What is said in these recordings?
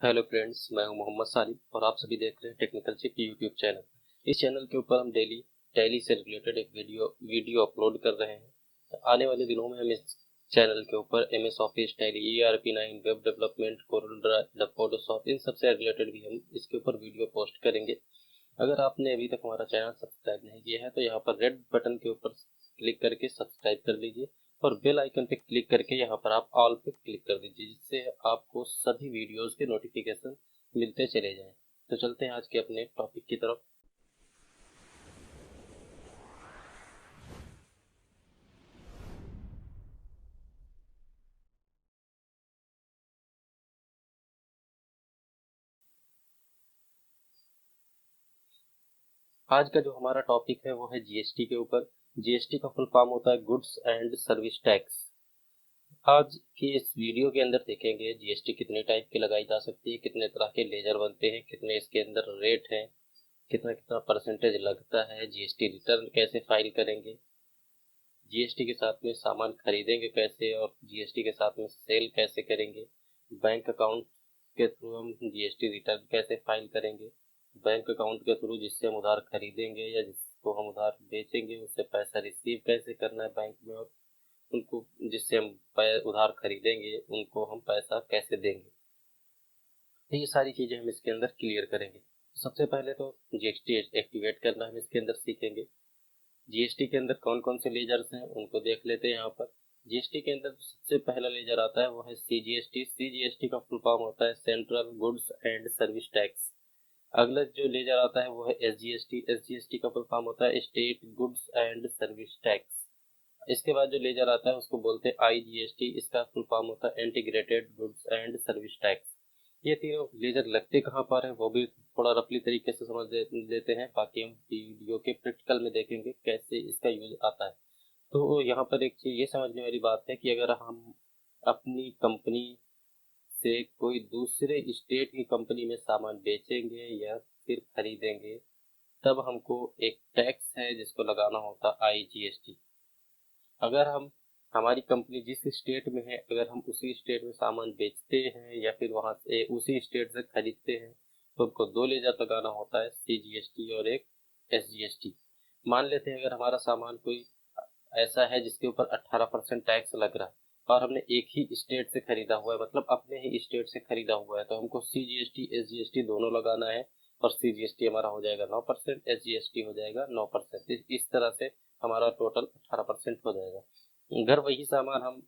Hello friends, मैं हूं मोहम्मद सालिम और आप सभी देख रहे हैं टेक्निकल चिप यूट्यूब चैनल। इस चैनल के ऊपर हम डेली टैली से रिलेटेड एक वीडियो अपलोड कर रहे हैं। आने वाले दिनों में हम इस चैनल के ऊपर MS Office, Tally, ERP9, web development, Corel Draw, Photoshop, इन सबसे रिलेटेड भी हम इसके ऊपर वीडियो पोस्ट करेंगे। अगर आपने अभी तक हमारा चैनल सब्सक्राइब नहीं किया है तो यहाँ पर रेड बटन के ऊपर क्लिक करके सब्सक्राइब कर लीजिए और बेल आइकन पे क्लिक करके यहाँ पर आप ऑल पे क्लिक कर दीजिए, जिससे आपको सभी वीडियोस के नोटिफिकेशन मिलते चले जाएं। तो चलते हैं आज के अपने टॉपिक की तरफ। आज का जो हमारा टॉपिक है वो है जीएसटी के ऊपर। जीएसटी का फुल फॉर्म होता है गुड्स एंड सर्विस टैक्स। आज की इस वीडियो के अंदर देखेंगे जीएसटी कितने टाइप के लगाई जा सकती है, कितने तरह के लेजर बनते हैं, कितने इसके अंदर रेट हैं, कितना कितना परसेंटेज लगता है, जीएसटी रिटर्न कैसे फाइल करेंगे, जीएसटी के साथ में सामान खरीदेंगे कैसे और जीएसटी के साथ में सेल कैसे करेंगे, बैंक अकाउंट के थ्रू हम जीएसटी रिटर्न कैसे फाइल करेंगे, बैंक अकाउंट के थ्रू जिससे हम उधार खरीदेंगे या जिसको हम उधार बेचेंगे उससे पैसा रिसीव कैसे करना है बैंक में, और उनको जिससे हम उधार खरीदेंगे उनको हम पैसा कैसे देंगे। तो ये सारी चीजें हम इसके अंदर क्लियर करेंगे। सबसे पहले तो जीएसटी एक्टिवेट करना हम इसके अंदर सीखेंगे। जीएसटी के अंदर कौन कौन से लेजर्स हैं उनको देख लेते हैं यहाँ पर। जीएसटी के अंदर सबसे पहला लेजर आता है वो है सीजीएसटी। सीजीएसटी का फुल फॉर्म होता है central goods and service tax. अगला जो लेजर आता है वो है एसजीएसटी। एसजीएसटी का फुल फॉर्म होता है state goods and service tax. इसके बाद जो लेजर आता है उसको बोलते हैं आईजीएसटी। इसका फुल फॉर्म होता है integrated goods and service tax. ये तीनों लेजर लगते कहाँ पर है वो भी थोड़ा रफली तरीके से समझ लेते हैं, बाकी हम वीडियो के प्रैक्टिकल में देखेंगे कैसे इसका यूज आता है। तो यहाँ पर एक चीज ये समझने वाली बात है कि अगर हम अपनी कंपनी से कोई दूसरे स्टेट की कंपनी में सामान बेचेंगे या फिर खरीदेंगे, तब हमको एक टैक्स है जिसको लगाना होता है आईजीएसटी। अगर हम हमारी कंपनी जिस स्टेट में है, अगर हम उसी स्टेट में सामान बेचते हैं या फिर वहां से उसी स्टेट से खरीदते हैं, तो हमको दो लेजर लगाना होता है, सीजीएसटी और एक एसजीएसटी। मान लेते हैं अगर हमारा सामान कोई ऐसा है जिसके ऊपर 18% टैक्स लग रहा है और हमने एक ही स्टेट से खरीदा हुआ है, मतलब अपने ही स्टेट से खरीदा हुआ है, तो हमको सीजीएसटी एसजीएसटी दोनों लगाना है। और सीजीएसटी हमारा हो जाएगा 9%, एसजीएसटी हो जाएगा 9%। इस तरह से हमारा टोटल 18% हो जाएगा। अगर वही सामान हम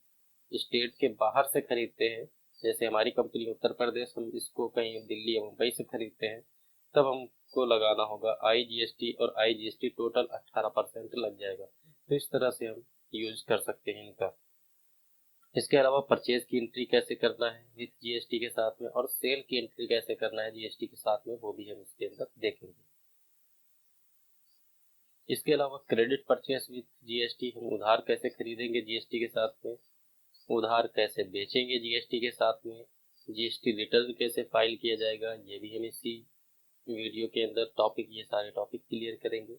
स्टेट के बाहर से खरीदते हैं, जैसे हमारी कंपनी उत्तर प्रदेश, हम इसको कहीं दिल्ली या मुंबई से खरीदते हैं, तब हमको लगाना होगा आईजीएसटी और आईजीएसटी टोटल 18% लग जाएगा। तो इस तरह से हम यूज कर सकते हैं इनका। इसके अलावा परचेज की एंट्री कैसे करना है विद जीएसटी के साथ में और सेल की एंट्री कैसे करना है जीएसटी के साथ में, वो भी हम इसके अंदर देखेंगे। इसके अलावा क्रेडिट परचेज विद जीएसटी, हम उधार कैसे खरीदेंगे जीएसटी के साथ में, उधार कैसे बेचेंगे जीएसटी के साथ में, जीएसटी रिटर्न कैसे फाइल किया जाएगा, ये भी हम इसी वीडियो के अंदर ये सारे टॉपिक क्लियर करेंगे।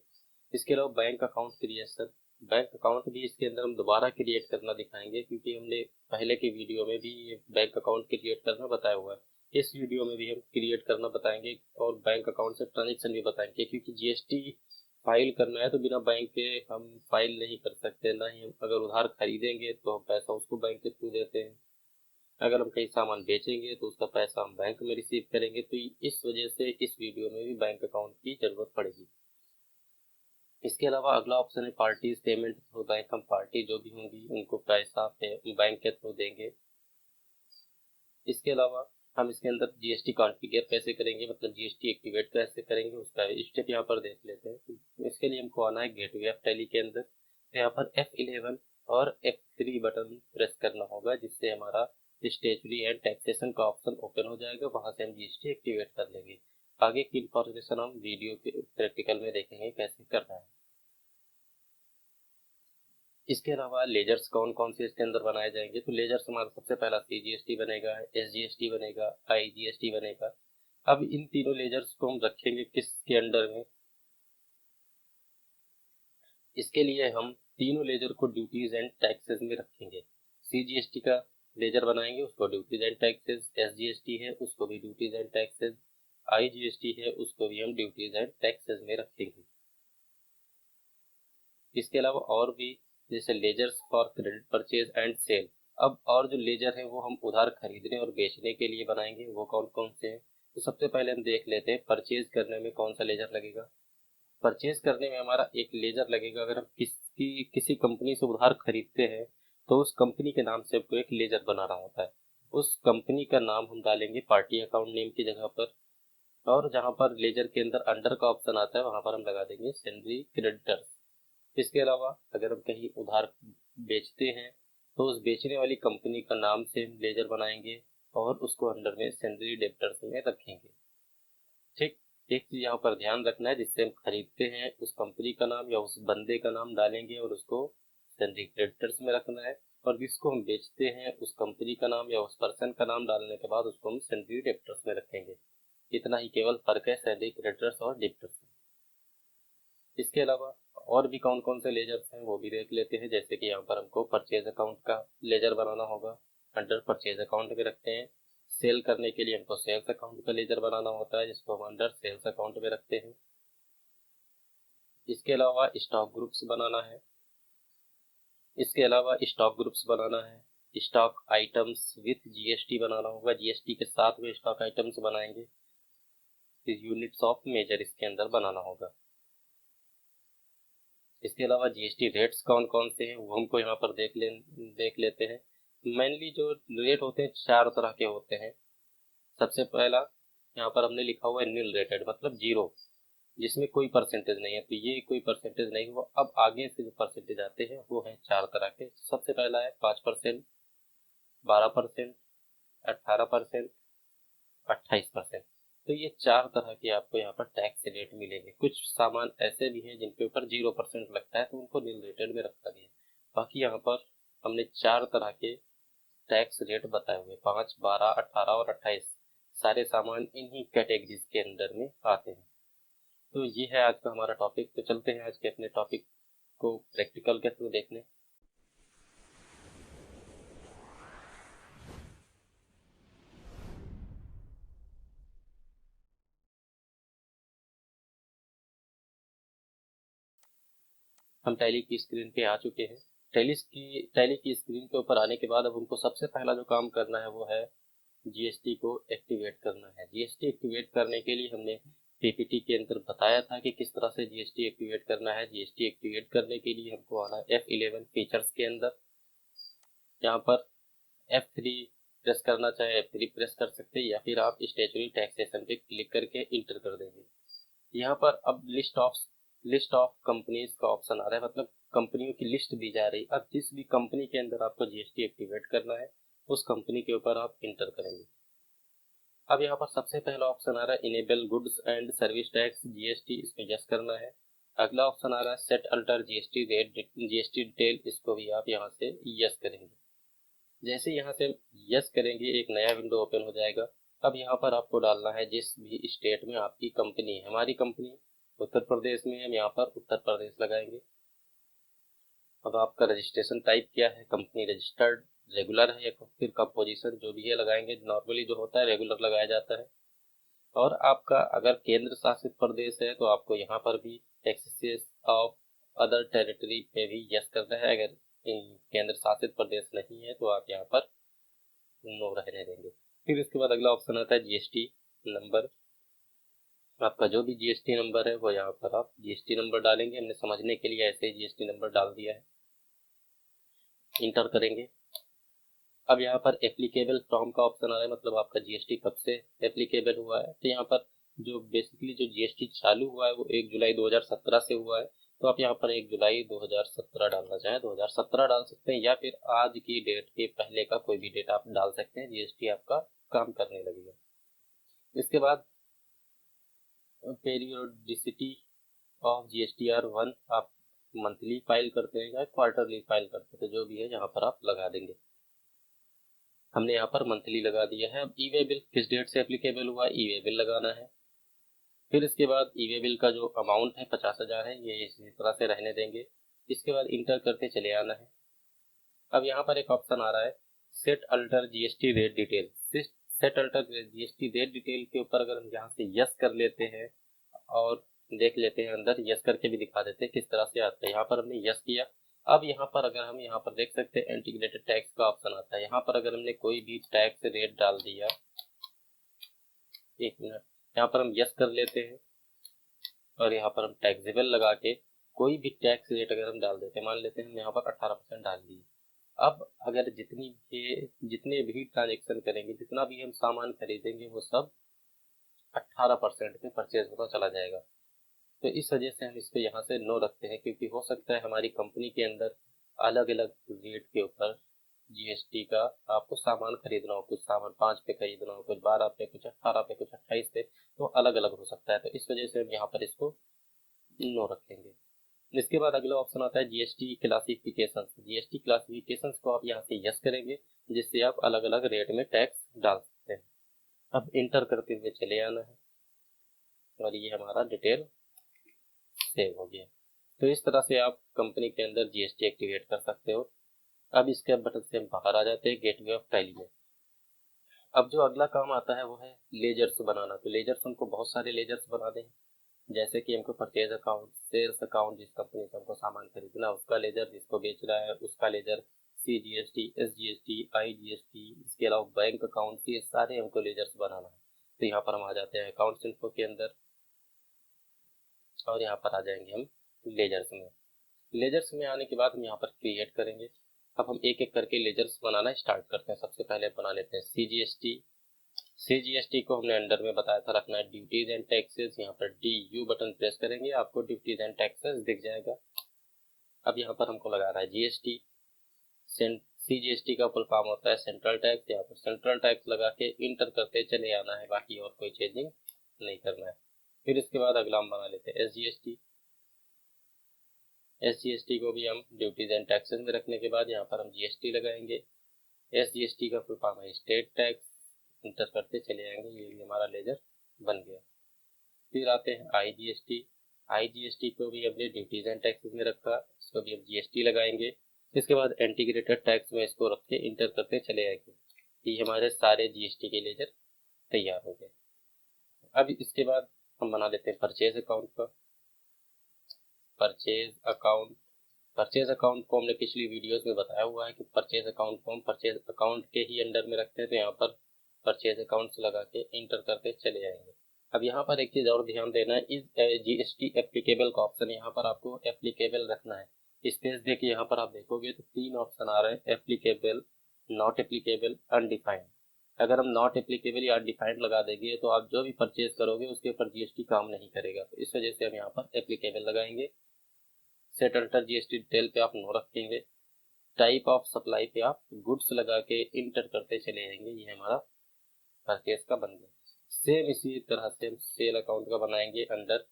इसके अलावा bank account creation, bank account भी इसके अंदर हम दोबारा क्रिएट करना दिखाएंगे, क्योंकि हमने पहले के वीडियो में भी ये बैंक अकाउंट क्रिएट करना बताया हुआ है। इस वीडियो में भी हम क्रिएट करना बताएंगे और बैंक अकाउंट से ट्रांजेक्शन भी बताएंगे, क्योंकि जीएसटी फाइल करना है तो बिना बैंक के हम फाइल नहीं कर सकते, ना ही हम अगर उधार खरीदेंगे तो हम पैसा उसको बैंक के थ्रू देते हैं, अगर हम कहीं सामान बेचेंगे तो उसका पैसा हम बैंक में रिसीव करेंगे। तो इस वजह से इस वीडियो में भी बैंक अकाउंट की जरूरत पड़ेगी। इसके अलावा अगला ऑप्शन है पार्टीज पेमेंट थ्रू बैंक। हम पार्टी जो भी होंगी उनको पैसा बैंक के थ्रू देंगे। इसके अलावा हम इसके अंदर जीएसटी कॉन्फ़िगर कैसे करेंगे, मतलब जीएसटी एक्टिवेट कैसे करेंगे, उसका स्टेप यहाँ पर देख लेते हैं। इसके लिए हमको आना है गेटवे ऑफ टैली के अंदर। तो यहाँ पर F11 और F3 बटन प्रेस करना होगा, जिससे हमारा स्टेचुरी एंड टैक्सेशन का ऑप्शन ओपन हो जाएगा, वहां से हम जीएसटी एक्टिवेट कर लेंगे। आगे की इंफॉर्मेशन हम वीडियो के प्रैक्टिकल में देखेंगे कैसे करना है। इसके अलावा लेजर्स कौन कौन से इसके अंदर बनाए जाएंगे, तो लेजर्स हमारा सबसे पहला सीजीएसटी बनेगा, एसजीएसटी बनेगा, आईजीएसटी बनेगा। अब इन तीनों लेजर्स को हम रखेंगे किसके अंडर में, इसके लिए हम तीनों लेजर को ड्यूटीज एंड टैक्सेस में रखेंगे। सीजीएसटी का लेजर बनाएंगे उसको ड्यूटीज एंड टैक्सेस, SGST है उसको भी ड्यूटीज एंड टैक्सेस, IGST है उसको भी हम ड्यूटीज एंड टैक्सेस में रखेंगे। इसके अलावा और भी जैसे ledgers for credit purchase and sale. अब और जो लेजर है वो हम उधार खरीदने और बेचने के लिए बनाएंगे, वो कौन कौन से हैं। तो सबसे पहले हम देख लेते हैं परचेज करने में कौन सा लेजर लगेगा। परचेज करने में हमारा एक लेजर लगेगा। अगर हम किसी कंपनी से उधार खरीदते हैं तो उस कंपनी के नाम से आपको एक लेजर बनाना होता है। उस कंपनी का नाम हम डालेंगे पार्टी अकाउंट नेम की जगह पर, और जहां पर लेजर के अंदर अंडर का ऑप्शन आता है वहां पर हम लगा देंगे सैलरी क्रेडिटर्स। इसके अलावा अगर हम कहीं उधार बेचते हैं तो उस बेचने वाली कंपनी का नाम से हम लेजर बनाएंगे और उसको अंडर में सैलरी डेब्टर्स में रखेंगे। ठीक, एक चीज यहाँ पर ध्यान रखना है, जिससे हम खरीदते हैं उस कंपनी का नाम या उस बंदे का नाम डालेंगे और उसको सैलरी क्रेडिटर्स में रखना है, और जिसको हम बेचते हैं उस कंपनी का नाम या उस पर्सन का नाम डालने के बाद उसको हम सैलरी डेब्टर्स में रखेंगे। इतना ही केवल फर्क है सैलरी क्रेडिटर्स और डेब्टर्स में। इसके अलावा और भी कौन कौन से लेजर्स हैं वो भी देख लेते हैं। जैसे कि यहाँ पर हमको परचेज अकाउंट का लेजर बनाना होगा, अंडर परचेज अकाउंट में रखते हैं। सेल करने के लिए हमको सेल्स अकाउंट का लेजर बनाना होता है, जिसको हम अंडर सेल्स अकाउंट में रखते हैं। इसके अलावा स्टॉक ग्रुप्स बनाना है। स्टॉक आइटम्स विथ GST बनाना होगा, GST के साथ में स्टॉक आइटम्स बनाएंगे। यूनिट्स ऑफ मेजर इसके अंदर बनाना होगा। इसके अलावा GST रेट्स कौन कौन से हैं वो हमको यहाँ पर देख लेते हैं। मेनली जो रेट होते हैं 4 तरह के होते हैं। सबसे पहला यहाँ पर हमने लिखा हुआ है नील रेटेड, मतलब जीरो, जिसमें कोई परसेंटेज नहीं है। तो ये कोई परसेंटेज नहीं हुआ। अब आगे से जो परसेंटेज आते हैं वो है 4 तरह के। सबसे पहला है 5%, 12%, 18%, 28%। तो ये 4 तरह के आपको यहाँ पर टैक्स रेट मिलेंगे। कुछ सामान ऐसे भी हैं जिनके ऊपर 0% लगता है तो उनको नील रेटेड में रखा गया है। बाकी यहाँ पर हमने 4 तरह के टैक्स रेट बताए हुए, 5, 12, 18 और 28। सारे सामान इन्हीं कैटेगरीज के अंदर में आते हैं। तो ये है आज का हमारा टॉपिक। तो चलते हैं आज के अपने टॉपिक को प्रैक्टिकल के थ्रू देखने। हम टैली की स्क्रीन पे आ चुके हैं। टैली की स्क्रीन के ऊपर आने के बाद अब हमको सबसे पहला जो काम करना है वो है GST को एक्टिवेट करना है। GST एक्टिवेट करने के लिए हमने PPT के अंदर बताया था कि किस तरह से GST एक्टिवेट करना है। GST एक्टिवेट करने के लिए हमको आना है F11 फीचर्स के अंदर। यहाँ पर F3 प्रेस करना चाहे F3 प्रेस कर सकते हैं, या फिर आप स्टैट्यूटरी टैक्सेशन पे क्लिक करके इंटर कर देंगे। यहाँ पर अब लिस्ट ऑफ कंपनीज का ऑप्शन आ रहा है, मतलब कंपनियों की लिस्ट दी जा रही है। अब जिस भी कंपनी के अंदर आपको GST एक्टिवेट करना है उस कंपनी के ऊपर आप इंटर करेंगे। अब यहाँ पर सबसे पहला ऑप्शन आ रहा है enable goods and service tax GST, इसमें यस करना है। अगला ऑप्शन आ रहा है set alter GST rate GST detail, इसको भी आप यहाँ से यस करेंगे। जैसे यहाँ से यस करेंगे एक नया विंडो ओपन हो जाएगा। अब यहाँ पर आपको डालना है जिस भी स्टेट में आपकी कंपनी है। हमारी कंपनी उत्तर प्रदेश में है, हम यहाँ पर उत्तर प्रदेश लगाएंगे। अब आपका रजिस्ट्रेशन टाइप क्या है, कंपनी रजिस्टर्ड, रेगुलर है या फिर कंपोजिशन, जो भी है लगाएंगे। नॉर्मली जो होता है रेगुलर लगाया जाता है। और आपका अगर केंद्र शासित प्रदेश है तो आपको यहाँ पर भी एक्सेस ऑफ अदर टेरिटरी पे भी यस करना है। अगर केंद्र शासित प्रदेश नहीं है तो आप यहाँ पर नो रहने देंगे। फिर इसके बाद अगला ऑप्शन आता है GST नंबर। आपका जो भी GST नंबर है वो यहाँ पर आप GST नंबर डालेंगे। हमने समझने के लिए ऐसे ही GST नंबर डाल दिया है, इंटर करेंगे। अब यहाँ पर एप्लीकेबल फ्रॉम का ऑप्शन आ रहा है, मतलब आपका GST कब से एप्लीकेबल हुआ है। तो यहाँ पर जो बेसिकली जो GST चालू हुआ है वो 1 जुलाई 2017 से हुआ है। तो आप यहाँ पर 1 जुलाई 2017 डालना चाहें 2017 डाल सकते हैं, या फिर आज की डेट के पहले का कोई भी डेट आप डाल सकते हैं। GST आपका काम करने लगेगा। इसके बाद पेरियोडिसिटी ऑफ GSTR1, आप मंथली फाइल करते हैं या क्वार्टरली फाइल करते हैं, तो जो भी है यहाँ पर आप लगा देंगे। हमने यहाँ पर मंथली लगा दिया है। अब ई वे बिल किस डेट से एप्लीकेबल हुआ, ई वे बिल लगाना है। फिर इसके बाद ई वे बिल का जो अमाउंट है 50,000 है, ये इसी तरह से रहने देंगे। इसके बाद इंटर करके चले आना है। अब यहाँ पर एक ऑप्शन आ रहा है set alter GST rate detail. Set alter GST rate detail के ऊपर अगर हम यहाँ से यस कर लेते हैं और देख लेते हैं, अंदर यस करके भी दिखा देते हैं किस तरह से आता है। यहाँ पर हमने यस किया। अब यहाँ पर अगर हम यहाँ पर देख सकते हैं इंटीग्रेटेड टैक्स का ऑप्शन आता है। यहाँ पर अगर हमने कोई भी टैक्स रेट डाल दिया, एक मिनट, यहाँ पर हम यस कर लेते हैं और यहाँ पर हम टैक्सेबल लगा के कोई भी टैक्स रेट अगर हम डाल देते हैं, मान लेते हैं हम यहाँ पर 18% डाल दिए। अब अगर जितने भी ट्रांजेक्शन करेंगे, जितना भी हम सामान खरीदेंगे, वो सब 18% पे परचेज होता चला जाएगा। तो इस वजह से हम इसको यहाँ से नो रखते हैं, क्योंकि हो सकता है हमारी कंपनी के अंदर अलग अलग रेट के ऊपर जीएसटी का आपको सामान खरीदना हो, कुछ सामान 5 पे खरीदना हो, कुछ 12 पे, कुछ 18 पे, कुछ 28 पे, तो अलग अलग हो सकता है। तो इस वजह से हम यहाँ पर इसको नो रखेंगे। इसके बाद अगला ऑप्शन आता है जीएसटी क्लासिफिकेशन। जीएसटी क्लासिफिकेशन को आप यहाँ से यस करेंगे, जिससे आप अलग अलग रेट में टैक्स डाल सकते हैं। अब इंटर करते हुए चले आना है और ये हमारा डिटेल सेव हो गया। तो इस तरह से आप कंपनी के अंदर जीएसटी एक्टिवेट कर सकते हो। अब इसके बटन से हम बाहर आ जाते हैं गेटवे ऑफ टैली में। अब जो अगला काम आता है वो है लेजर्स बनाना। तो लेजर्स, हमको बहुत सारे लेजर्स बनाने हैं, जैसे कि हमको परचेज अकाउंट, सेल्स अकाउंट, जिस कंपनी से हमको सामान खरीदना उसका लेजर, जिसको बेच रहा है उसका लेजर, सीजीएसटी, एसजीएसटी, आईजीएसटी, इसके अलावा बैंक अकाउंट, ये सारे हमको लेजर्स बनाना है। तो यहाँ पर हम आ जाते हैं अकाउंट्स इन्फो के अंदर और यहाँ पर आ जाएंगे हम लेजर्स में। लेजर्स में आने के बाद हम यहाँ पर क्रिएट करेंगे। अब हम एक एक करके लेजर्स बनाना स्टार्ट करते हैं। सबसे पहले बना लेते हैं सीजीएसटी। सीजीएसटी को हमने अंडर में बताया था रखना है ड्यूटीज एंड टैक्सेस। यहाँ पर DU बटन प्रेस करेंगे, आपको ड्यूटीज एंड टैक्सेस दिख जाएगा। अब यहाँ पर हमको लगाना है जीएसटी। सीजीएसटी का फुल फॉर्म होता है सेंट्रल टैक्स। यहाँ पर सेंट्रल टैक्स लगा के इंटर करते चले आना है, बाकी और कोई चेंजिंग नहीं करना है। फिर इसके बाद अगला हम बना लेते हैं एसजीएसटी। एसजीएसटी को भी हम ड्यूटीज एंड टैक्सेस में रखने के बाद यहाँ पर हम जीएसटी लगाएंगे। एसजीएसटी का फुल फॉर्म है स्टेट टैक्स। इंटर करते चले आएंगे, ये भी हमारा लेजर बन गया। फिर आते हैं आईजीएसटी। आईजीएसटी को भी हमने ड्यूटीज एंड टैक्सेस में रखा, इसको भी हम जीएसटी लगाएंगे। इसके बाद इंटीग्रेटेड टैक्स में इसको रख के इंटर करते चले आएंगे। ये हमारे सारे जीएसटी के लेजर तैयार हो गए। अब इसके बाद हम बना लेते हैं परचेज अकाउंट का। परचेज अकाउंट, परचेज अकाउंट को हमने पिछली वीडियोस में बताया हुआ है कि परचेज अकाउंट को हम परचेज अकाउंट के ही अंडर में रखते हैं। तो यहाँ पर परचेज अकाउंट्स लगा के इंटर करते चले जाएंगे। अब यहाँ पर एक चीज और ध्यान देना है, इस जीएसटी एप्लीकेबल का ऑप्शन यहाँ पर आपको एप्लीकेबल रखना है। स्पेस देखिए, यहाँ पर आप देखोगे तो 3 ऑप्शन आ रहे हैं, एप्लीकेबल, नॉट एप्लीकेबल, अनडिफाइंड। अगर हम नॉट एप्लीकेबल या अनडिफाइंड लगा देंगे तो आप जो भी परचेज करोगे उसके ऊपर जीएसटी काम नहीं करेगा। तो इस वजह से हम यहाँ पर एप्लीकेबल लगाएंगे। सेट अल्टर जीएसटी डिटेल पे आप नो रखेंगे। टाइप ऑफ सप्लाई पे आप गुड्स लगा के इंटर करते चले जाएंगे। ये हमारा परचेज का बन गया। सेम इसी तरह से हम सेल अकाउंट का बनाएंगे, अंडर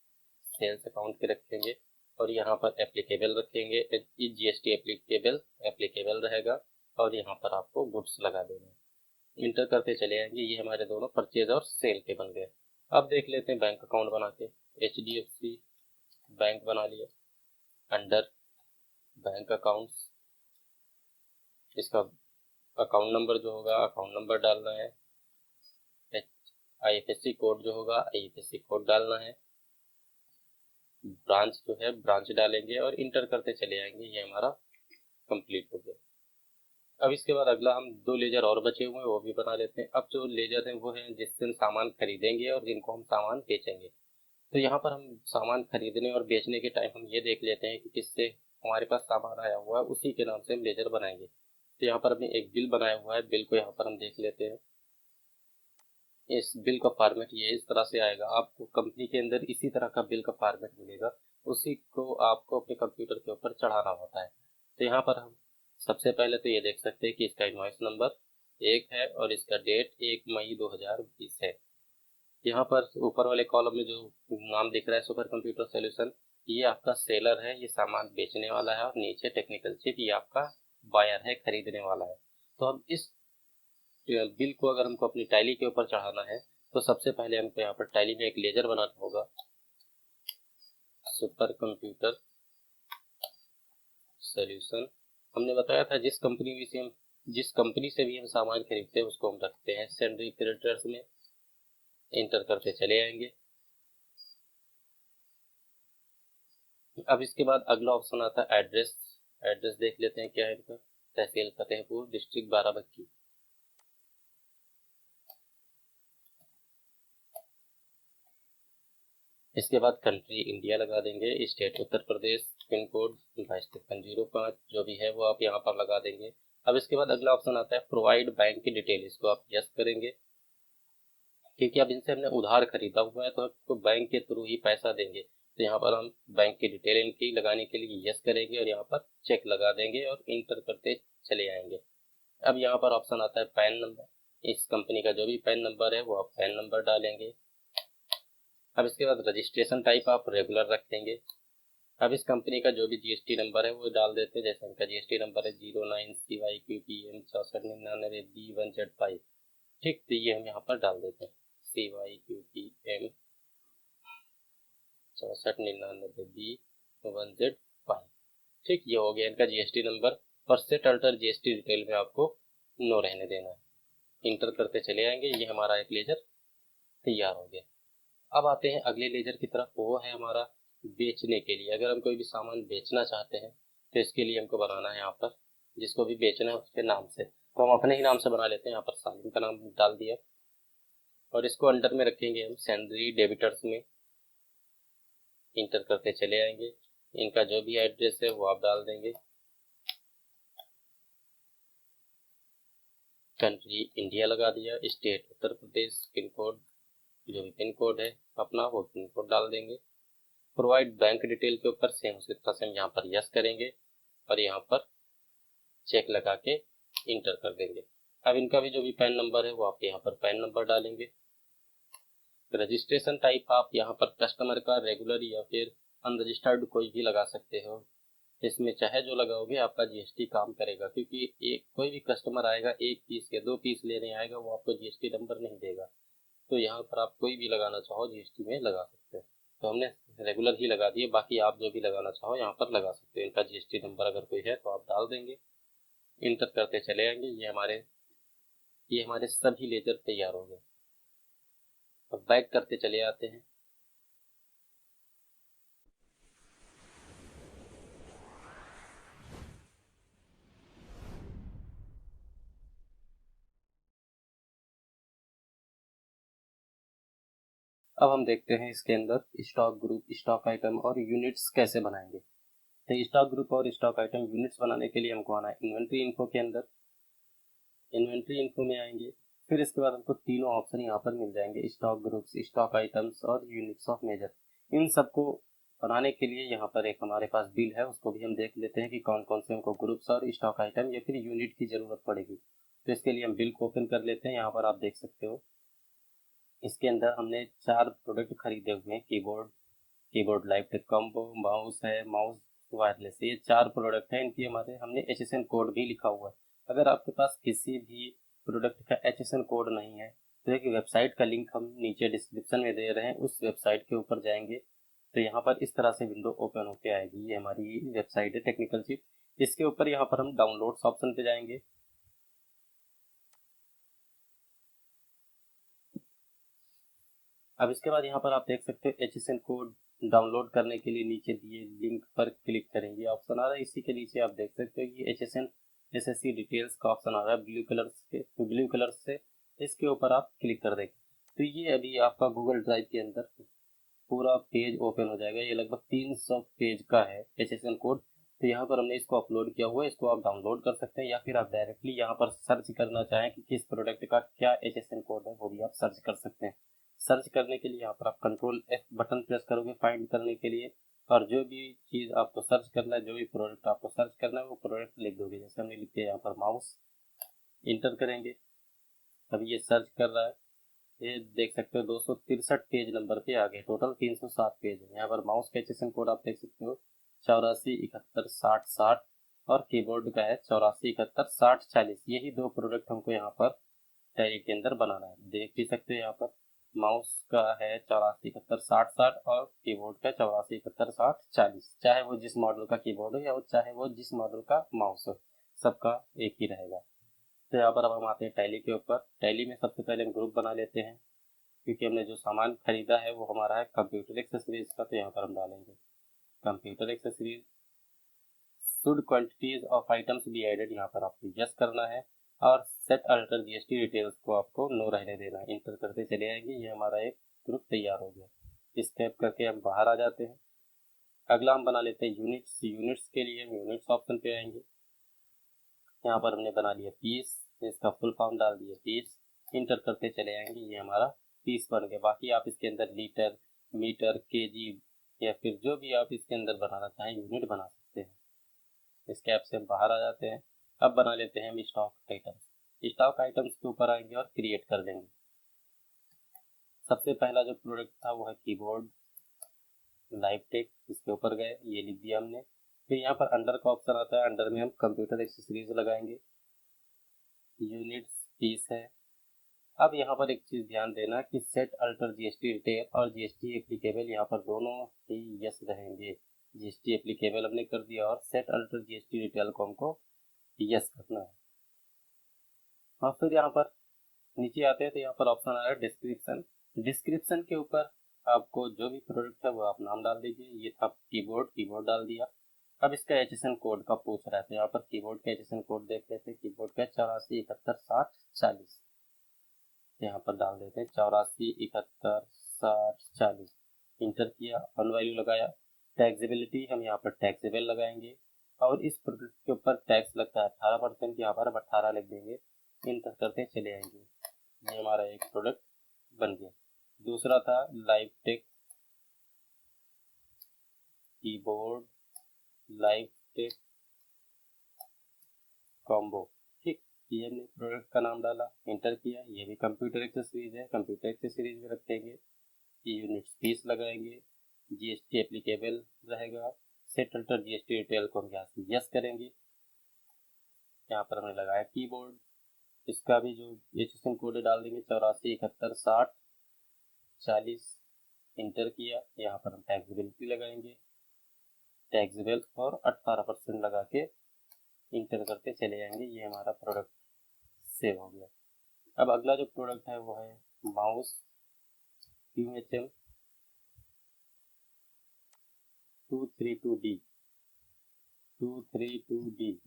सेल्स अकाउंट के रखेंगे और यहाँ पर एप्लीकेबल रखेंगे। जीएसटी एप्लीकेबल रहेगा और यहाँ पर आपको गुड्स लगा देना है। इंटर करते चले आएंगे। ये हमारे दोनों परचेज और सेल के बन गए। अब देख लेते हैं बैंक अकाउंट बना के। HDFC बैंक बना लिया, अंडर बैंक अकाउंट्स, इसका अकाउंट नंबर जो होगा अकाउंट नंबर डालना है। IFSC कोड जो होगा IFSC कोड डालना है। ब्रांच जो है ब्रांच डालेंगे और इंटर करते चले आएंगे। ये हमारा कंप्लीट हो गया। अब इसके बाद अगला हम 2 लेजर और बचे हुए हैं, वो भी बना लेते हैं। अब जो लेजर हैं वो हैं जिससे हम सामान खरीदेंगे और जिनको हम सामान बेचेंगे। तो यहाँ पर हम सामान खरीदने और बेचने के टाइम हम ये देख लेते हैं कि किससे हमारे पास सामान आया हुआ है, उसी के नाम से हम लेजर बनाएंगे। तो यहाँ पर हमने एक बिल बनाया हुआ है, बिल को यहाँ पर हम देख लेते हैं। इस बिल का फॉर्मेट ये इस तरह से आएगा। आपको कंपनी के अंदर इसी तरह का बिल का फॉर्मेट मिलेगा, उसी को आपको अपने कंप्यूटर के ऊपर चढ़ाना होता है। तो यहाँ पर हम सबसे पहले तो ये देख सकते हैं कि इसका इनवॉइस नंबर 1 है और इसका डेट 1 मई 2020 है। यहाँ पर ऊपर वाले कॉलम में जो नाम दिख रहा है सुपर कंप्यूटर सॉल्यूशन, ये आपका सेलर है, ये सामान बेचने वाला है। और नीचे टेक्निकल चिप, ये आपका बायर है, खरीदने वाला है। तो हम इस बिल को अगर हमको अपनी टैली के ऊपर चढ़ाना है तो सबसे पहले हमको यहाँ पर टैली में एक लेजर बनाना होगा। सुपर कंप्यूटर सॉल्यूशन, हमने बताया था जिस कंपनी से हम जिस कंपनी से भी हम सामान खरीदते हैं उसको हम रखते हैं सेंडरी क्रेडिटर्स में। इंटर करते चले आएंगे। अब इसके बाद अगला ऑप्शन आता है एड्रेस। एड्रेस देख लेते हैं क्या है इनका। तहसील फतेहपुर, डिस्ट्रिक्ट बाराबंकी। इसके बाद कंट्री इंडिया लगा देंगे, state Uttar Pradesh, pin code 225305 जो भी है वो आप यहाँ पर लगा देंगे। अब इसके बाद अगला ऑप्शन आता है प्रोवाइड बैंक की डिटेल, इसको आप यस करेंगे क्योंकि अब इनसे हमने उधार खरीदा हुआ है तो आपको बैंक के थ्रू ही पैसा देंगे। तो यहाँ पर हम बैंक की डिटेल इनकी लगाने के लिए यस करेंगे और यहाँ पर चेक लगा देंगे और इंटर करते चले आएंगे। अब यहाँ पर ऑप्शन आता है पैन नंबर। इस कंपनी का जो भी पैन नंबर है वो आप पैन नंबर डालेंगे। अब इसके बाद रजिस्ट्रेशन टाइप आप रेगुलर रखेंगे। अब इस कंपनी का जो भी जीएसटी नंबर है वो डाल देते हैं। जैसे इनका जीएसटी नंबर है 09CYQPM6499B1Z5। ठीक, तो ये हम यहाँ पर डाल देते हैं CYQPM 6499B1Z5। ठीक, ये हो गया इनका जीएसटी नंबर। और सेट अल्टर जीएसटी डिटेल में आपको नो रहने देना है। इंटर करते चले आएंगे। ये हमारा एक लेजर तैयार हो गया। अब आते हैं अगले लेजर की तरफ, वो है हमारा बेचने के लिए। अगर हम कोई भी सामान बेचना चाहते हैं तो इसके लिए हमको बनाना है यहाँ पर, जिसको भी बेचना है उसके नाम से, तो हम अपने ही नाम से बना लेते हैं। यहाँ पर सालिम का नाम डाल दिया और इसको अंडर में रखेंगे हम सैंडरी डेबिटर्स में। इंटर करते चले आएंगे। इनका जो भी एड्रेस है वो आप डाल देंगे। कंट्री इंडिया लगा दिया, state Uttar Pradesh, pin code जो भी पिन कोड है अपना वो पिन कोड डाल देंगे। प्रोवाइड बैंक डिटेल के ऊपर सेम उसी तरह से हम यहाँ पर यस करेंगे और यहाँ पर चेक लगा के इंटर कर देंगे। अब इनका भी जो भी पैन नंबर है वो आप यहाँ पर पैन नंबर डालेंगे। रजिस्ट्रेशन टाइप आप यहाँ पर कस्टमर का रेगुलर या फिर अनरजिस्टर्ड कोई भी लगा सकते हो। इसमें चाहे जो लगाओगे आपका जीएसटी काम करेगा, क्योंकि एक कोई भी कस्टमर आएगा 1 पीस या 2 पीस लेने आएगा, वो आपको जीएसटी नंबर नहीं देगा। तो यहाँ पर आप कोई भी लगाना चाहो जीएसटी में लगा सकते हो। तो हमने रेगुलर ही लगा दिए, बाकी आप जो भी लगाना चाहो यहाँ पर लगा सकते हो। इनका जीएसटी नंबर अगर कोई है तो आप डाल देंगे। इंटर करते चले आएंगे। ये हमारे सभी लेजर तैयार हो गए। अब बैक करते चले आते हैं। अब हम देखते हैं इसके अंदर स्टॉक ग्रुप, स्टॉक आइटम और यूनिट्स कैसे बनाएंगे। तो स्टॉक ग्रुप और स्टॉक आइटम यूनिट्स बनाने के लिए हमको आना है इन्वेंट्री इन्फो के अंदर। इन्वेंट्री इन्फो में आएंगे, फिर इसके बाद हमको तीनों ऑप्शन यहाँ पर मिल जाएंगे, स्टॉक ग्रुप्स, स्टॉक आइटम्स और यूनिट्स ऑफ मेजर। इन सबको बनाने के लिए यहाँ पर एक हमारे पास बिल है, उसको भी हम देख लेते हैं कि कौन कौन से हमको ग्रुप्स और स्टॉक आइटम या फिर यूनिट की जरूरत पड़ेगी। तो इसके लिए हम बिल को ओपन कर लेते हैं। यहाँ पर आप देख सकते हो इसके अंदर हमने 4 प्रोडक्ट खरीदे हुए हैं। कीबोर्ड लाइफ कॉम्बो, माउस है, माउस वायरलेस, ये 4 प्रोडक्ट हैं। इनकी हमने एचएसएन कोड भी लिखा हुआ है। अगर आपके पास किसी भी प्रोडक्ट का एचएसएन कोड नहीं है तो एक वेबसाइट का लिंक हम नीचे डिस्क्रिप्शन में दे रहे हैं, उस वेबसाइट के ऊपर जाएंगे तो यहाँ पर इस तरह से विंडो ओपन होके आएगी। ये हमारी वेबसाइट है टेक्निकल चिप। इसके ऊपर यहाँ पर हम डाउनलोड्स ऑप्शन पे जाएंगे। अब इसके बाद यहाँ पर आप देख सकते हो एचएसएन कोड डाउनलोड करने के लिए नीचे दिए लिंक पर क्लिक करेंगे, ऑप्शन आ रहा है। इसी के नीचे आप देख सकते हो कि एचएसएन एसएससी डिटेल्स का ऑप्शन आ रहा है ब्लू कलर से। इसके ऊपर आप क्लिक कर देंगे तो ये अभी आपका गूगल ड्राइव के अंदर पूरा पेज ओपन हो जाएगा। ये लगभग 300 पेज का है एचएसएन कोड। तो यहाँ पर हमने इसको अपलोड किया हुआ है, इसको आप डाउनलोड कर सकते हैं या फिर आप डायरेक्टली यहाँ पर सर्च करना चाहें कि किस प्रोडक्ट का क्या एचएसएन कोड है वो भी आप सर्च कर सकते हैं। सर्च करने के लिए यहाँ पर आप कंट्रोल F बटन प्रेस करोगे फाइंड करने के लिए, और जो भी चीज़ आपको सर्च करना है, जो भी प्रोडक्ट आपको सर्च करना है वो प्रोडक्ट लिख दोगे। जैसे हमने लिख दिया यहाँ पर माउस, इंटर करेंगे। अभी ये सर्च कर रहा है। ये देख सकते हो 263 पेज नंबर पे आ गए, टोटल 307 पेज है। यहाँ पर माउस का एचएसएन कोड आप देख सकते हो 84716060 और कीबोर्ड का है 84716040। यही 2 प्रोडक्ट हमको यहाँ पर टैग के अंदर बनाना है। देख भी सकते हो यहाँ पर माउस का है 84716060 और कीबोर्ड का 84716040। चाहे वो जिस मॉडल का कीबोर्ड हो या चाहे वो जिस मॉडल का माउस हो, सबका एक ही रहेगा। तो यहाँ पर अब हम आते हैं टैली के ऊपर। टैली में सबसे पहले हम ग्रुप बना लेते हैं, क्योंकि हमने जो सामान खरीदा है वो हमारा है कंप्यूटर एक्सेसरीज का। तो यहाँ पर हम डालेंगे computer accessories should quantities of items be added. यहाँ पर आपको यस करना है और सेट अल्टर जीएसटी डिटेल्स को आपको नो रहने देना है। इंटर करते चले आएंगे। ये हमारा एक ग्रुप तैयार हो गया। स्टेप करके हम बाहर आ जाते हैं। अगला हम बना लेते हैं यूनिट्स। यूनिट्स के लिए हम यूनिट्स ऑप्शन पे आएंगे। यहाँ पर हमने बना लिया पीस, इसका फुल फॉर्म डाल दिया पीस। इंटर करते चले आएंगे। ये हमारा पीस बन गया। बाकी आप इसके अंदर लीटर, मीटर, केजी या फिर जो भी आप इसके अंदर बनाना चाहें यूनिट बना सकते हैं। इसके ऐप से हम बाहर आ जाते हैं। अब बना लेते हैं हम स्टॉक आइटम्स। स्टॉक आइटम्स के ऊपर आएंगे और क्रिएट कर देंगे। सबसे पहला जो प्रोडक्ट था वो है कीबोर्ड लाइव टेक। इसके ऊपर गए, ये लिख दिया हमने। फिर यहाँ पर अंडर का ऑप्शन आता है, अंडर में हम कंप्यूटर एक्सेसरीज लगाएंगे। यूनिट्स पीस है। अब यहाँ पर एक चीज ध्यान देना कि सेट अल्टर जीएसटी डिटेल और जीएसटी एप्लीकेबल यहाँ पर दोनों ही यस रहेंगे। जीएसटी एप्लीकेबल हमने कर दिया और सेट अल्टर जीएसटी डिटेल को हमको यस करना है। और फिर यहाँ पर नीचे आते हैं तो यहाँ पर ऑप्शन आ रहा है डिस्क्रिप्शन। डिस्क्रिप्शन के ऊपर आपको जो भी प्रोडक्ट है वो आप नाम डाल दीजिए। ये था कीबोर्ड, कीबोर्ड डाल दिया। अब इसका एचएसएन कोड का पूछ रहा है, तो यहाँ पर कीबोर्ड का एचएसएन कोड देख लेते हैं। कीबोर्ड का 84716040। यहाँ पर डाल देते हैं 84716040। इंटर किया, वन वैल्यू लगाया। टैक्सेबिलिटी हम यहाँ पर टैक्सेबल लगाएंगे और इस प्रोडक्ट के ऊपर टैक्स लगता है 18%, यहाँ पर हम 18 लिख देंगे। इंटर करते चले आएंगे। ये हमारा एक प्रोडक्ट बन गया। दूसरा था Live Tech keyboard Live Tech combo. ठीक, ये हमने प्रोडक्ट का नाम डाला, इंटर किया। ये भी कंप्यूटर एक्सेसरीज है, कंप्यूटर एक्सेसरीज में रखेंगे। यूनिट्स पीस लगाएंगे। जीएसटी एप्लीकेबल रहेगा। सेट अल्टर जीएसटी डिटेल को हम यहाँ से यस करेंगे। यहाँ पर हमने लगाया कीबोर्ड, इसका भी जो एचएसएन कोड डाल देंगे 84716040। इंटर किया। यहाँ पर हम टैक्सेबिलिटी लगाएंगे, टैक्सेबल और 18% लगा के इंटर करते चले जाएंगे। ये हमारा प्रोडक्ट सेव हो गया। अब अगला जो प्रोडक्ट है वो है माउस QHM 232D।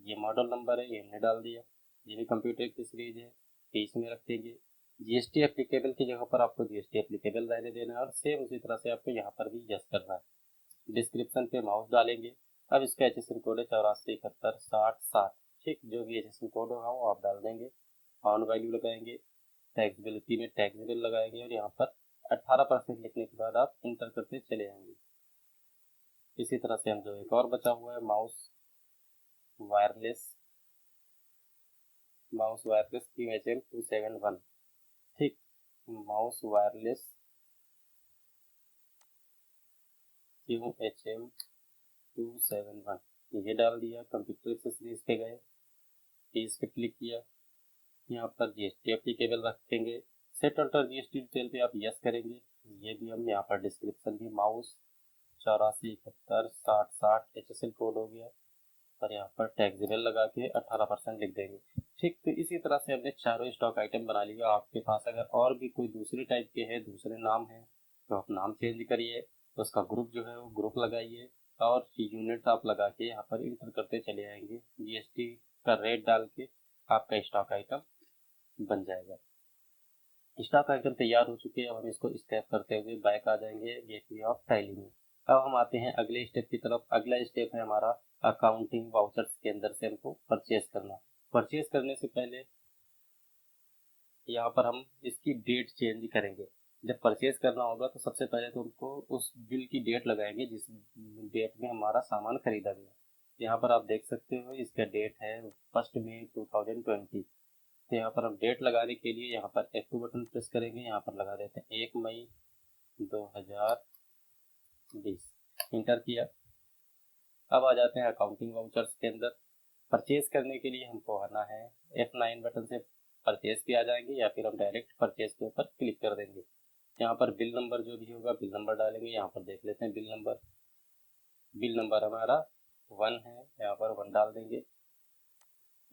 ये मॉडल नंबर है, ये हमने डाल दिया। ये भी कंप्यूटर की सीरीज है, पीस में रखेंगे। जीएसटी एप्लीकेबल की जगह पर आपको जीएसटी एप्लीकेबल रहने देना है और सेम उसी तरह से आपको यहाँ पर भी यस करना है। डिस्क्रिप्शन पे माउस डालेंगे। अब इसका एचएसएन कोड है 84716060। ठीक, जो भी एचएसएन कोड होगा वो आप डाल देंगे। ऑन वैल्यू लगाएंगे, टैक्सेबिलिटी में टैक्सेबल लगाएंगे और यहाँ पर 18% लिखने के बाद आप इंटर करते चले जाएंगे। इसी तरह से हम जो एक और बचा हुआ है माउस वायरलेस QHM 271। ठीक, माउस वायरलेस QHM 271 ये डाल दिया। कंप्यूटर एक्सेसरीज पे गए, इस पे क्लिक किया। यहाँ पर जीएसटी एप्लीकेबल रखेंगे। सेट अल्टर जीएसटी डिटेल पे आप यस करेंगे। ये भी हम यहाँ पर डिस्क्रिप्शन भी माउस 84716060 एचएसएल कोड हो गया और यहाँ पर टैक्सेबल लगा के 18% लिख देंगे। ठीक, तो इसी तरह से हमने चारों स्टॉक आइटम बना लिया। आपके पास अगर और भी कोई दूसरे टाइप के हैं, दूसरे नाम है, तो आप नाम चेंज करिए, तो उसका ग्रुप जो है वो ग्रुप लगाइए और यूनिट आप लगा के यहाँ पर इंटर करते चले आएंगे। जीएसटी का रेट डाल के आपका स्टॉक आइटम बन जाएगा। स्टॉक आइटम तैयार हो चुके हैं। अब हम इसको स्क्रैप करते हुए बैक आ जाएंगे गेटवे ऑफ टैली में। अब हम आते हैं अगले स्टेप की तरफ। अगला स्टेप है हमारा अकाउंटिंग वाउचर्स के अंदर से हमको परचेज करना। परचेज करने से पहले यहाँ पर हम इसकी डेट चेंज करेंगे। जब परचेज करना होगा तो सबसे पहले तो हमको उस बिल की डेट लगाएंगे जिस डेट में हमारा सामान खरीदा गया। यहाँ पर आप देख सकते हो इसका डेट है 1 मई 2020। तो यहाँ पर हम डेट लगाने के लिए यहाँ पर F2 बटन प्रेस करेंगे। यहाँ पर लगा देते हैं 1 मई 2020। इंटर किया। अब आ जाते हैं अकाउंटिंग वाउचर्स के अंदर। परचेज करने के लिए हमको आना है F9 बटन से परचेज पे आ जाएंगे या फिर हम डायरेक्ट परचेज के ऊपर क्लिक कर देंगे। यहाँ पर बिल नंबर जो भी होगा बिल नंबर डालेंगे। यहाँ पर देख लेते हैं बिल नंबर हमारा 1 है, यहाँ पर 1 डाल देंगे।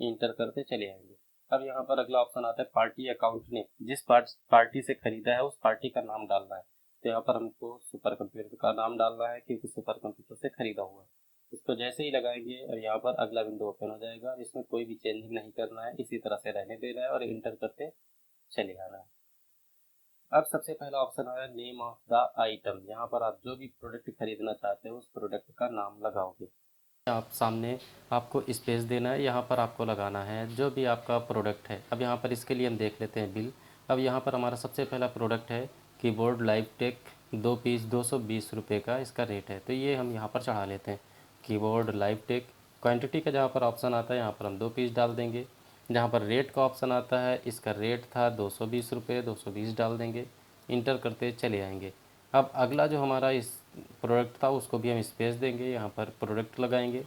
इंटर करते चले आएंगे। अब यहाँ पर अगला ऑप्शन आता है पार्टी अकाउंट नेम। जिस पार्टी से खरीदा है उस पार्टी का नाम डालना है। तो यहाँ पर हमको सुपर कंप्यूटर का नाम डालना है क्योंकि सुपर कंप्यूटर से खरीदा हुआ है। इसको जैसे ही लगाएंगे और यहाँ पर अगला विंडो ओपन हो जाएगा। इसमें कोई भी चेंजिंग नहीं करना है, इसी तरह से रहने देना है और इंटर करते चले आना है। अब सबसे पहला ऑप्शन आया नेम ऑफ द आइटम। यहाँ पर आप जो भी प्रोडक्ट खरीदना चाहते हो उस प्रोडक्ट का नाम लगाओगे। आप सामने आपको स्पेस देना है, यहाँ पर आपको लगाना है जो भी आपका प्रोडक्ट है। अब यहाँ पर इसके लिए हम देख लेते हैं बिल। अब यहाँ पर हमारा सबसे पहला प्रोडक्ट है कीबोर्ड लाइव टेक 2 पीस 220 रुपये का इसका रेट है। तो ये हम यहाँ पर चढ़ा लेते हैं कीबोर्ड लाइव टेक। क्वांटिटी का जहाँ पर ऑप्शन आता है यहाँ पर हम 2 पीस डाल देंगे। जहाँ पर रेट का ऑप्शन आता है इसका रेट था 220 रुपये, 220 डाल देंगे। इंटर करते चले आएंगे। अब अगला जो हमारा इस प्रोडक्ट था उसको भी हम स्पेस देंगे, यहाँ पर प्रोडक्ट लगाएंगे।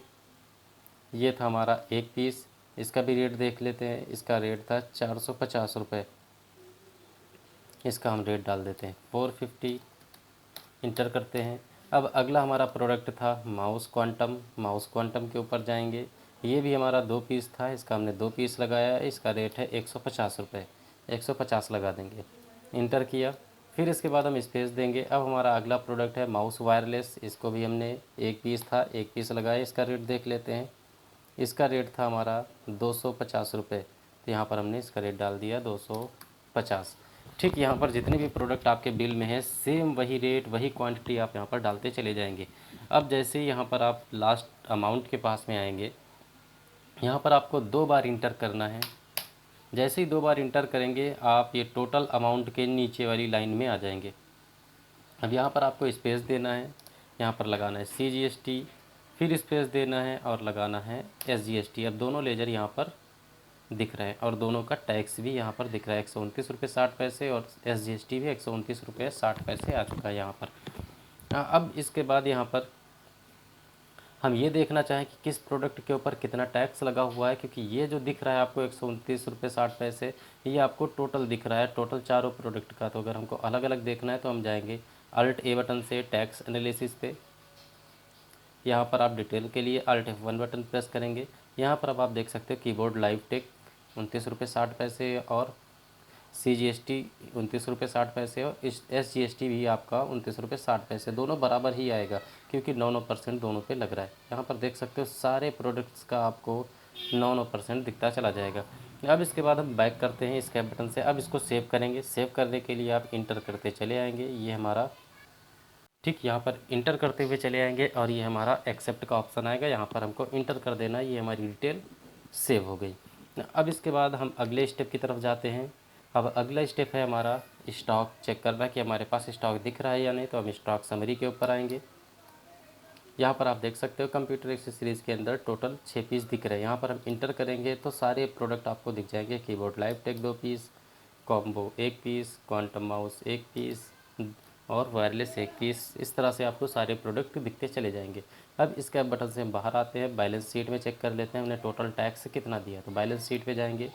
ये था हमारा 1 पीस। इसका भी रेट देख लेते हैं। इसका रेट था 450 रुपये। इसका हम रेट डाल देते हैं 450। इंटर करते हैं। अब अगला हमारा प्रोडक्ट था माउस क्वांटम। माउस क्वांटम के ऊपर जाएंगे। ये भी हमारा 2 पीस था, इसका हमने 2 पीस लगाया है। इसका रेट है 150 रुपये। 150 लगा देंगे। इंटर किया। फिर इसके बाद हम स्पेस देंगे। अब हमारा अगला प्रोडक्ट है माउस वायरलेस। इसको भी हमने 1 पीस था, 1 पीस लगाया। इसका रेट देख लेते हैं। इसका रेट था हमारा 250 रुपये। तो यहाँ पर हमने इसका रेट डाल दिया 250। ठीक, यहाँ पर जितने भी प्रोडक्ट आपके बिल में है सेम वही रेट वही क्वांटिटी आप यहाँ पर डालते चले जाएंगे। अब जैसे ही यहाँ पर आप लास्ट अमाउंट के पास में आएंगे, यहाँ पर आपको 2 बार इंटर करना है। जैसे ही 2 बार इंटर करेंगे आप ये टोटल अमाउंट के नीचे वाली लाइन में आ जाएंगे। अब यहाँ पर आपको स्पेस देना है, यहाँ पर लगाना है CGST, फिर स्पेस देना है और लगाना है SGST। अब दोनों लेजर यहाँ पर दिख रहे हैं और दोनों का टैक्स भी यहाँ पर दिख रहा है 129 रुपये 60 पैसे और SGST भी 129 रुपये 60 पैसे आ चुका है यहाँ पर। अब इसके बाद यहाँ पर हम ये देखना चाहें कि किस प्रोडक्ट के ऊपर कितना टैक्स लगा हुआ है, क्योंकि ये जो दिख रहा है आपको 129 रुपये 60 पैसे, ये आपको टोटल दिख रहा है, टोटल चारों प्रोडक्ट का। तो अगर हमको अलग अलग देखना है तो हम जाएंगे Alt A बटन से टैक्स एनालिसिस पे। यहाँ पर आप डिटेल के लिए Alt F1 बटन प्रेस करेंगे। यहाँ पर अब आप देख सकते हो कीबोर्ड लाइव टेक 29 रुपये 60 पैसे और CGST 29 रुपये 60 पैसे और SGST भी आपका 29 रुपये 60 पैसे, दोनों बराबर ही आएगा क्योंकि 9% दोनों पे लग रहा है। यहाँ पर देख सकते हो सारे प्रोडक्ट्स का आपको 9% दिखता चला जाएगा। अब इसके बाद हम बैक करते हैं स्कैप बटन से। अब इसको सेव करेंगे। सेव करने के लिए आप इंटर करते चले आएंगे। ये हमारा ठीक, यहाँ पर इंटर करते हुए चले आएंगे और ये हमारा एक्सेप्ट का ऑप्शन आएगा। यहाँ पर हमको इंटर कर देना। ये हमारी डिटेल सेव हो गई। अब इसके बाद हम अगले स्टेप की तरफ जाते हैं। अब अगला स्टेप है हमारा स्टॉक चेक करना कि हमारे पास स्टॉक दिख रहा है या नहीं। तो हम स्टॉक समरी के ऊपर आएंगे। यहाँ पर आप देख सकते हो कंप्यूटर एक्सेसरीज़ के अंदर टोटल 6 पीस दिख रहे हैं। यहाँ पर हम इंटर करेंगे तो सारे प्रोडक्ट आपको दिख जाएंगे। Keyboard Live Tech 2 piece, combo 1 piece, quantum mouse 1 piece और वायरलेस 1 पीस। इस तरह से आपको सारे प्रोडक्ट दिखते चले जाएंगे। अब इसके बटन से हम बाहर आते हैं। बैलेंस शीट में चेक कर लेते हैं हमने टोटल टैक्स कितना दिया। तो बैलेंस शीट पे जाएंगे।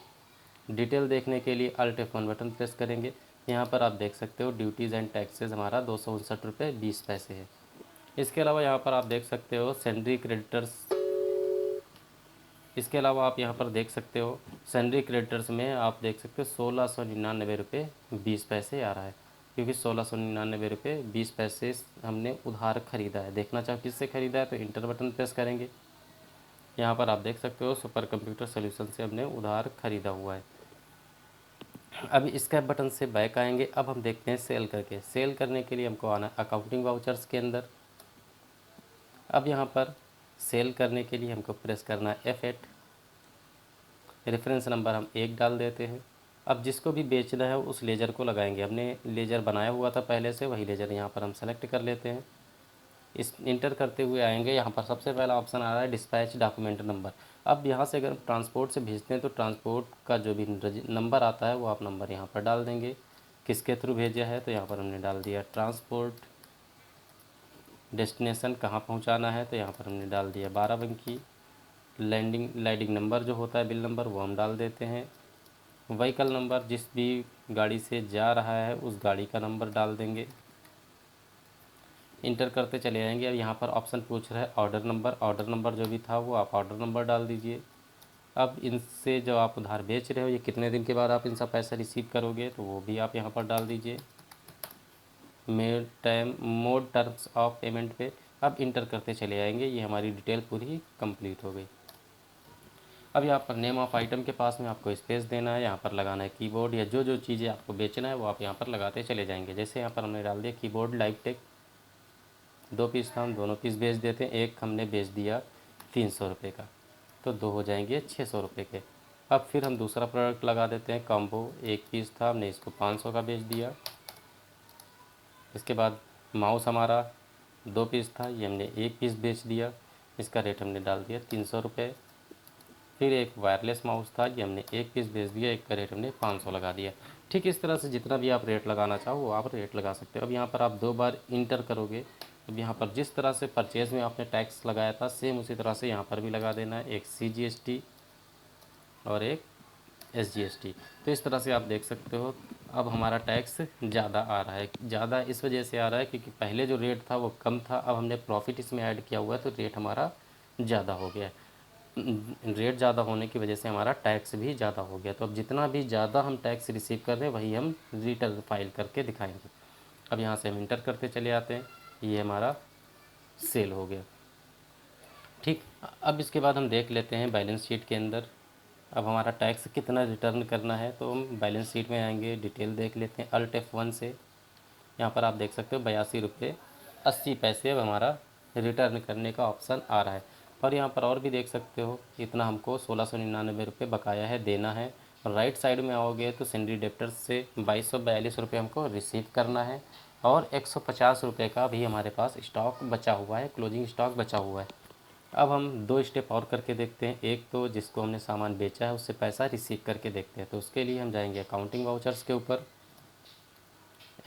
डिटेल देखने के लिए Alt F1 बटन प्रेस करेंगे। यहाँ पर आप देख सकते हो ड्यूटीज़ एंड टैक्सेस हमारा 259 रुपये 20 पैसे है। इसके अलावा यहाँ पर आप देख सकते हो सैलरी क्रेडिटर्स। इसके अलावा आप यहाँ पर देख सकते हो सैलरी क्रेडिटर्स में आप देख सकते हो 1699 रुपये 20 पैसे आ रहा है, क्योंकि 1699 रुपये 20 पैसे हमने उधार ख़रीदा है। देखना चाहो किससे ख़रीदा है तो इंटर बटन प्रेस करेंगे। यहाँ पर आप देख सकते हो सुपर कंप्यूटर सोल्यूशन से हमने उधार ख़रीदा हुआ है। अब स्कैप बटन से बैक आएंगे। अब हम देखते हैं सेल करके। सेल करने के लिए हमको आना अकाउंटिंग वाउचर्स के अंदर। अब यहाँ पर सेल करने के लिए हमको प्रेस करना है F8। रेफरेंस नंबर हम 1 डाल देते हैं। अब जिसको भी बेचना है उस लेजर को लगाएंगे। हमने लेजर बनाया हुआ था पहले से, वही लेजर यहाँ पर हम सेलेक्ट कर लेते हैं। इस इंटर करते हुए आएंगे। यहाँ पर सबसे पहला ऑप्शन आ रहा है डिस्पैच डॉक्यूमेंट नंबर। अब यहाँ से अगर ट्रांसपोर्ट से भेजते हैं तो ट्रांसपोर्ट का जो भी नंबर आता है वो आप नंबर यहाँ पर डाल देंगे। किसके थ्रू भेजा है तो यहाँ पर हमने डाल दिया ट्रांसपोर्ट। डेस्टिनेशन कहाँ पहुँचाना है तो यहाँ पर हमने डाल दिया 12 अंकी। लैंडिंग नंबर जो होता है बिल नंबर वो हम डाल देते हैं। व्हीकल नंबर जिस भी गाड़ी से जा रहा है उस गाड़ी का नंबर डाल देंगे। इंटर करते चले जाएंगे। अब यहाँ पर ऑप्शन पूछ रहा है ऑर्डर नंबर। ऑर्डर नंबर जो भी था वो आप ऑर्डर नंबर डाल दीजिए। अब इनसे जो आप उधार बेच रहे हो ये कितने दिन के बाद आप इनसा पैसा रिसीव करोगे, तो वो भी आप यहाँ पर डाल दीजिए। मोड टर्म्स ऑफ पेमेंट पे अब इंटर करते चले आएंगे। ये हमारी डिटेल पूरी कंप्लीट हो गई। अब यहाँ पर नेम ऑफ़ आइटम के पास में आपको स्पेस देना है, यहाँ पर लगाना है कीबोर्ड, या जो जो चीज़ें आपको बेचना है वो आप यहाँ पर लगाते चले जाएंगे। जैसे यहाँ पर हमने डाल दिया कीबोर्ड लाइव टेक, 2 पीस था, हम दोनों पीस बेच देते हैं। एक हमने बेच दिया 300 रुपये का, तो 2 हो जाएंगे 600 रुपये के। अब फिर हम दूसरा प्रोडक्ट लगा देते हैं कॉम्बो, 1 पीस था, हमने इसको 500 का बेच दिया। इसके बाद माउस हमारा 2 पीस था, ये हमने 1 पीस बेच दिया, इसका रेट हमने डाल दिया 300 रुपये। फिर एक वायरलेस माउस था, ये हमने 1 पीस बेच दिया, एक का रेट हमने 500 लगा दिया। ठीक इस तरह से जितना भी आप रेट लगाना चाहो वो आप रेट लगा सकते हो। अब यहाँ पर आप 2 बार इंटर करोगे। अब यहाँ पर जिस तरह से परचेज़ में आपने टैक्स लगाया था सेम उसी तरह से यहाँ पर भी लगा देना है, एक CGST और एक SGST। तो इस तरह से आप देख सकते हो अब हमारा टैक्स ज़्यादा आ रहा है। ज़्यादा इस वजह से आ रहा है क्योंकि पहले जो रेट था वो कम था, अब हमने प्रॉफिट इसमें ऐड किया हुआ है तो रेट हमारा ज़्यादा हो गया है। रेट ज़्यादा होने की वजह से हमारा टैक्स भी ज़्यादा हो गया। तो अब जितना भी ज़्यादा हम टैक्स रिसीव कर रहे हैं वही हम रिटर्न फाइल करके दिखाएंगे। अब यहाँ से हम इंटर करते चले आते हैं, ये हमारा सेल हो गया। ठीक, अब इसके बाद हम देख लेते हैं बैलेंस शीट के अंदर अब हमारा टैक्स कितना रिटर्न करना है। तो हम बैलेंस शीट में आएंगे, डिटेल देख लेते हैं Alt F1 से। यहाँ पर आप देख सकते हो 82 रुपये 80 पैसे अब हमारा रिटर्न करने का ऑप्शन आ रहा है। और यहाँ पर और भी देख सकते हो इतना हमको 1699 रुपये बकाया है, देना है। और राइट साइड में आओगे तो सेंड्री डेप्टर्स से 2242 रुपये हमको रिसीव करना है, और 150 रुपये का भी हमारे पास स्टॉक बचा हुआ है, क्लोजिंग स्टॉक बचा हुआ है। अब हम 2 स्टेप और करके देखते हैं। एक तो जिसको हमने सामान बेचा है उससे पैसा रिसीव करके देखते हैं। तो उसके लिए हम जाएंगे अकाउंटिंग वाउचर्स के ऊपर,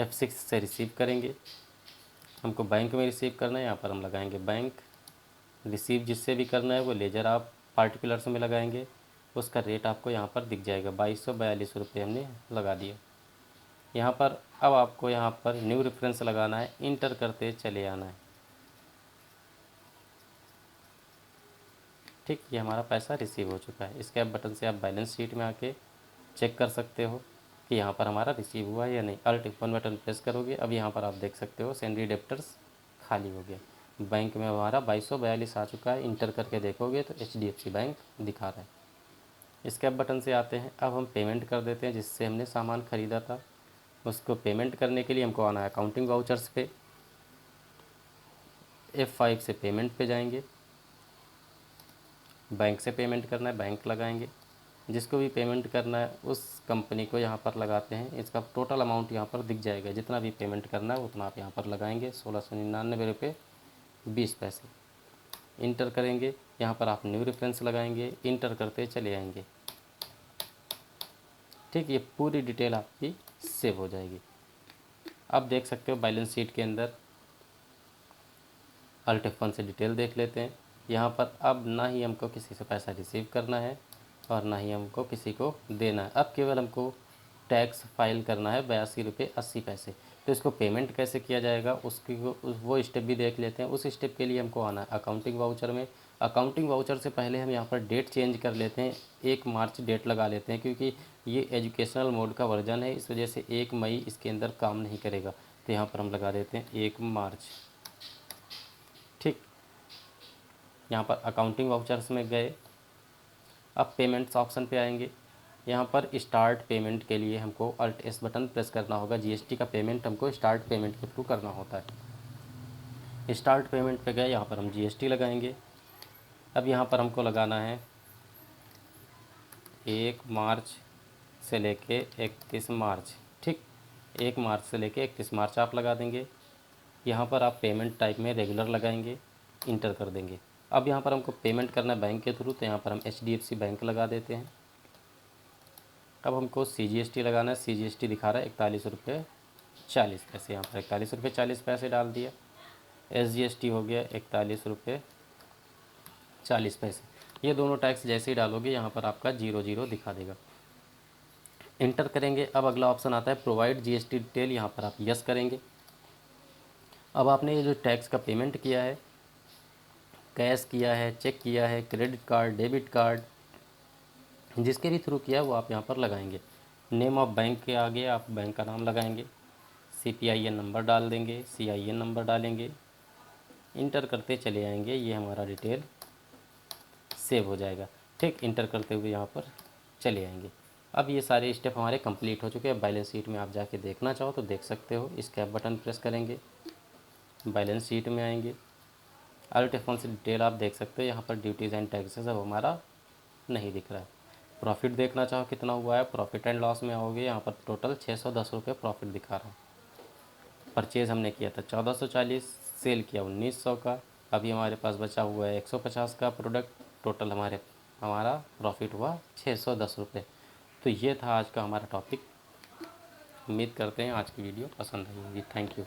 F6 से रिसीव करेंगे। हमको बैंक में रिसीव करना है, यहाँ पर हम लगाएंगे बैंक। रिसीव जिससे भी करना है वो लेजर आप पार्टिकुलर्स में लगाएंगे, उसका रेट आपको यहाँ पर दिख जाएगा, 2242 रुपये हमने लगा दिया। यहाँ पर अब आपको यहाँ पर न्यू रेफरेंस लगाना है, इंटर करते चले आना है। ठीक, ये हमारा पैसा रिसीव हो चुका है। स्कैप बटन से आप बैलेंस शीट में आके चेक कर सकते हो कि यहाँ पर हमारा रिसीव हुआ है या नहीं। Alt F1 बटन प्रेस करोगे, अब यहाँ पर आप देख सकते हो सेंड्री डेप्टर्स खाली हो गया, बैंक में हमारा 2242 आ चुका है। इंटर करके देखोगे तो HDFC बैंक दिखा रहा है। स्कैप बटन से आते हैं, अब हम पेमेंट कर देते हैं जिससे हमने सामान ख़रीदा था। उसको पेमेंट करने के लिए हमको आना है अकाउंटिंग वाउचर्स पे, F5 से पेमेंट पे जाएंगे। बैंक से पेमेंट करना है, बैंक लगाएंगे। जिसको भी पेमेंट करना है उस कंपनी को यहाँ पर लगाते हैं। इसका टोटल अमाउंट यहाँ पर दिख जाएगा, जितना भी पेमेंट करना है उतना आप यहाँ पर लगाएंगे, 1699 रुपये 20 पैसे। इंटर करेंगे, यहाँ पर आप न्यू रेफरेंस लगाएंगे, इंटर करते चले आएंगे। ठीक, ये पूरी डिटेल आपकी सेव हो जाएगी। अब देख सकते हो बैलेंस शीट के अंदर Alt F1 से डिटेल देख लेते हैं। यहाँ पर अब ना ही हमको किसी से पैसा रिसीव करना है और ना ही हमको किसी को देना है। अब केवल हमको टैक्स फाइल करना है 82 रुपये 80 पैसे। तो इसको पेमेंट कैसे किया जाएगा उसकी वो स्टेप भी देख लेते हैं। उस स्टेप के लिए हमको आना है अकाउंटिंग वाउचर में। अकाउंटिंग वाउचर से पहले हम यहाँ पर डेट चेंज कर लेते हैं, 1 मार्च डेट लगा लेते हैं, क्योंकि ये एजुकेशनल मोड का वर्जन है, इस वजह से 1 मई इसके अंदर काम नहीं करेगा। तो यहाँ पर हम लगा देते हैं 1 मार्च। ठीक, यहाँ पर अकाउंटिंग वाउचर्स में गए, अब पेमेंट्स ऑप्शन पे आएंगे। यहाँ पर स्टार्ट पेमेंट के लिए हमको Alt S बटन प्रेस करना होगा। GST का पेमेंट हमको स्टार्ट पेमेंट के थ्रू करना होता है। स्टार्ट पेमेंट पे गए, यहाँ पर हम GST लगाएंगे। अब यहाँ पर हमको लगाना है 1 मार्च से लेके 31 मार्च। ठीक, 1 मार्च से लेके 31 मार्च आप लगा देंगे। यहाँ पर आप पेमेंट टाइप में रेगुलर लगाएंगे, इंटर कर देंगे। अब यहाँ पर हमको पेमेंट करना है बैंक के थ्रू, तो यहाँ पर हम HDFC बैंक लगा देते हैं। अब हमको CGST लगाना है, CGST दिखा रहा है 41 रुपये 40 पैसे, यहाँ पर 41 रुपये 40 पैसे डाल दिया। SGST हो गया 41 रुपये 40 पैसे। ये दोनों टैक्स जैसे ही डालोगे यहाँ पर आपका 00 दिखा देगा। इंटर करेंगे, अब अगला ऑप्शन आता है प्रोवाइड GST डिटेल, यहाँ पर आप यस करेंगे। अब आपने ये जो टैक्स का पेमेंट किया है, कैश किया है, चेक किया है, क्रेडिट कार्ड, डेबिट कार्ड, जिसके भी थ्रू किया वो आप यहाँ पर लगाएंगे। नेम ऑफ बैंक के आगे आप बैंक का नाम लगाएंगे, CPIN नंबर डाल देंगे, CIN नंबर डालेंगे, इंटर करते चले आएंगे। ये हमारा डिटेल सेव हो जाएगा। ठीक, इंटर करते हुए यहाँ पर चले आएंगे। अब ये सारे स्टेप हमारे कंप्लीट हो चुके हैं। बैलेंस शीट में आप जाके देखना चाहो तो देख सकते हो। स्कैप बटन प्रेस करेंगे, बैलेंस शीट में आएंगे। अल्ट F1 से डिटेल आप देख सकते हो। यहाँ पर ड्यूटीज़ एंड टैक्सेस अब हमारा नहीं दिख रहा है। प्रॉफिट देखना चाहो कितना हुआ है, प्रॉफिट एंड लॉस में आओगे, यहाँ पर टोटल 610 रुपये प्रॉफिट दिखा रहा है। परचेज़ हमने किया था 1440, सेल किया 1900 का। अभी हमारे पास बचा हुआ है 150 का प्रोडक्ट। टोटल हमारा प्रॉफिट हुआ 610 रुपये। तो ये था आज का हमारा टॉपिक। उम्मीद करते हैं आज की वीडियो पसंद आई होगी। Thank you.